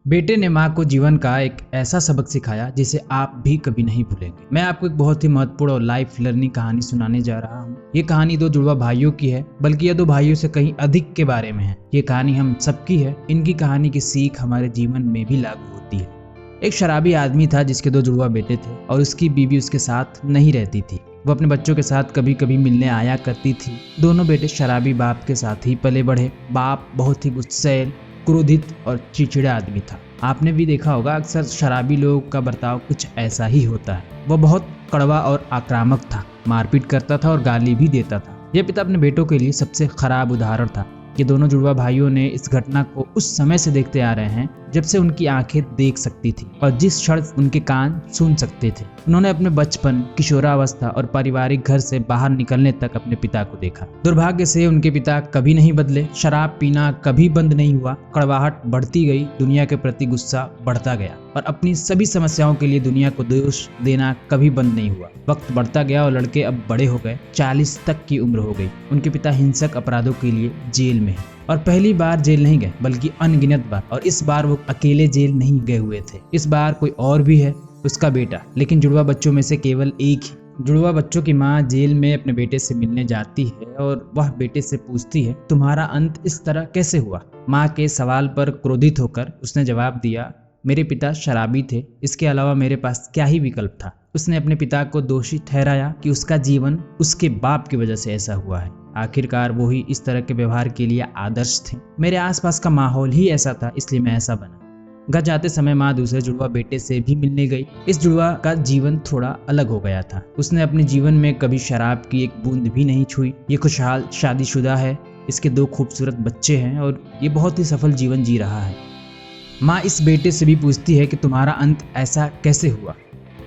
बेटे ने माँ को जीवन का एक ऐसा सबक सिखाया जिसे आप भी कभी नहीं भूलेंगे। मैं आपको एक बहुत ही महत्वपूर्ण और लाइफ लर्निंग कहानी सुनाने जा रहा हूँ। ये कहानी दो जुड़वा भाइयों की है, बल्कि यह दो भाइयों से कहीं अधिक के बारे में है। ये कहानी हम सबकी है। इनकी कहानी की सीख हमारे जीवन में भी लागू होती है। एक शराबी आदमी था जिसके दो जुड़वा बेटे थे और उसकी बीवी उसके साथ नहीं रहती थी। वो अपने बच्चों के साथ कभी कभी मिलने आया करती थी। दोनों बेटे शराबी बाप के साथ ही पले बढ़े। बाप बहुत ही गुस्सैल, क्रोधित और चिड़चिड़ा आदमी था। आपने भी देखा होगा, अक्सर शराबी लोगों का बर्ताव कुछ ऐसा ही होता है। वह बहुत कड़वा और आक्रामक था, मारपीट करता था और गाली भी देता था। यह पिता अपने बेटों के लिए सबसे खराब उदाहरण था। ये दोनों जुड़वा भाइयों ने इस घटना को उस समय से देखते आ रहे हैं जब से उनकी आंखें देख सकती थी और जिस क्षण उनके कान सुन सकते थे। उन्होंने अपने बचपन, किशोरावस्था और पारिवारिक घर से बाहर निकलने तक अपने पिता को देखा। दुर्भाग्य से उनके पिता कभी नहीं बदले। शराब पीना कभी बंद नहीं हुआ। कड़वाहट बढ़ती गई, दुनिया के प्रति गुस्सा बढ़ता गया और अपनी सभी समस्याओं के लिए दुनिया को दोष देना कभी बंद नहीं हुआ। वक्त बढ़ता गया और लड़के अब बड़े हो गए। 40 तक की उम्र हो गई। उनके पिता हिंसक अपराधों के लिए जेल में है और पहली बार जेल नहीं गए बल्कि अनगिनत बार। और इस बार वो अकेले जेल नहीं गए हुए थे। इस बार कोई और भी है, उसका बेटा। लेकिन जुड़वा बच्चों में से केवल एक ही। जुड़वा बच्चों की माँ जेल में अपने बेटे से मिलने जाती है और वह बेटे से पूछती है, तुम्हारा अंत इस तरह कैसे हुआ? माँ के सवाल पर क्रोधित होकर उसने जवाब दिया, मेरे पिता शराबी थे, इसके अलावा मेरे पास क्या ही विकल्प था। उसने अपने पिता को दोषी ठहराया कि उसका जीवन उसके बाप की वजह से ऐसा हुआ है। आखिरकार वो ही इस तरह के व्यवहार के लिए आदर्श थे। मेरे आसपास का माहौल ही ऐसा था, इसलिए मैं ऐसा बना। घर जाते समय माँ दूसरे जुड़वा बेटे से भी मिलने गई। इस जुड़वा का जीवन थोड़ा अलग हो गया था। उसने अपने जीवन में कभी शराब की एक बूंद भी नहीं छुई। ये खुशहाल शादीशुदा है, इसके 2 खूबसूरत बच्चे हैं और ये बहुत ही सफल जीवन जी रहा है। माँ इस बेटे से भी पूछती है कि तुम्हारा अंत ऐसा कैसे हुआ?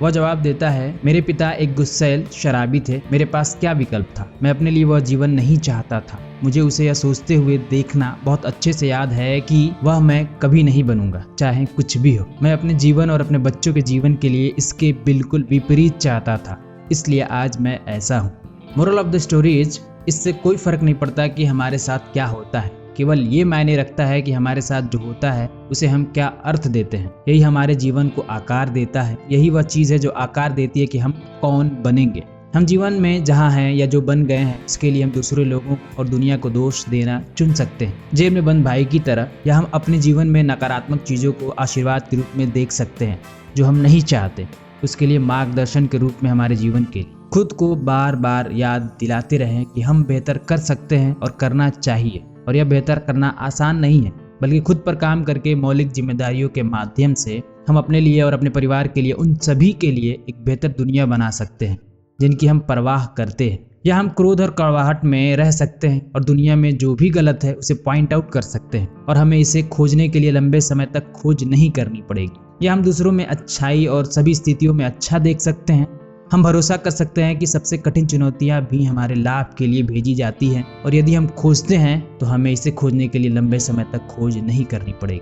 वह जवाब देता है, मेरे पिता एक गुस्सैल शराबी थे, मेरे पास क्या विकल्प था। मैं अपने लिए वह जीवन नहीं चाहता था। मुझे उसे यह सोचते हुए देखना बहुत अच्छे से याद है कि वह मैं कभी नहीं बनूंगा, चाहे कुछ भी हो। मैं अपने जीवन और अपने बच्चों के जीवन के लिए इसके बिल्कुल विपरीत चाहता था, इसलिए आज मैं ऐसा हूँ। Moral of the story is, इससे कोई फर्क नहीं पड़ता कि हमारे साथ क्या होता है, केवल ये मायने रखता है कि हमारे साथ जो होता है उसे हम क्या अर्थ देते हैं। यही हमारे जीवन को आकार देता है। यही वह चीज़ है जो आकार देती है कि हम कौन बनेंगे। हम जीवन में जहाँ हैं या जो बन गए हैं, इसके लिए हम दूसरे लोगों और दुनिया को दोष देना चुन सकते हैं, जेब में बंद भाई की तरह, या हम अपने जीवन में नकारात्मक चीज़ों को आशीर्वाद के रूप में देख सकते हैं जो हम नहीं चाहते। उसके लिए मार्गदर्शन के रूप में हमारे जीवन के लिए खुद को बार बार याद दिलाते रहें कि हम बेहतर कर सकते हैं और करना चाहिए। और यह बेहतर करना आसान नहीं है, बल्कि खुद पर काम करके मौलिक जिम्मेदारियों के माध्यम से हम अपने लिए और अपने परिवार के लिए, उन सभी के लिए एक बेहतर दुनिया बना सकते हैं जिनकी हम परवाह करते हैं। या हम क्रोध और कड़वाहट में रह सकते हैं और दुनिया में जो भी गलत है उसे पॉइंट आउट कर सकते हैं और हमें इसे खोजने के लिए लंबे समय तक खोज नहीं करनी पड़ेगी। या हम दूसरों में अच्छाई और सभी स्थितियों में अच्छा देख सकते हैं। हम भरोसा कर सकते हैं कि सबसे कठिन चुनौतियां भी हमारे लाभ के लिए भेजी जाती हैं और यदि हम खोजते हैं तो हमें इसे खोजने के लिए लंबे समय तक खोज नहीं करनी पड़ेगी।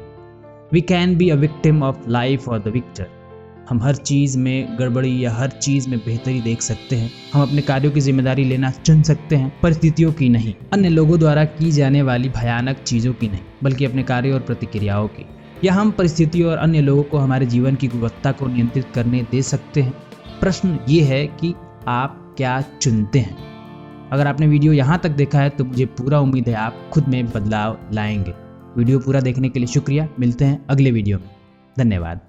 We can be a victim of life और द विक्टर। हम हर चीज़ में गड़बड़ी या हर चीज़ में बेहतरी देख सकते हैं। हम अपने कार्यों की जिम्मेदारी लेना चुन सकते हैं, परिस्थितियों की नहीं, अन्य लोगों द्वारा की जाने वाली भयानक चीज़ों की नहीं, बल्कि अपने कार्यों और प्रतिक्रियाओं की। या हम परिस्थितियों और अन्य लोगों को हमारे जीवन की गुणवत्ता को नियंत्रित करने दे सकते हैं। प्रश्न ये है कि आप क्या चुनते हैं। अगर आपने वीडियो यहाँ तक देखा है तो मुझे पूरा उम्मीद है आप खुद में बदलाव लाएंगे। वीडियो पूरा देखने के लिए शुक्रिया। मिलते हैं अगले वीडियो में। धन्यवाद।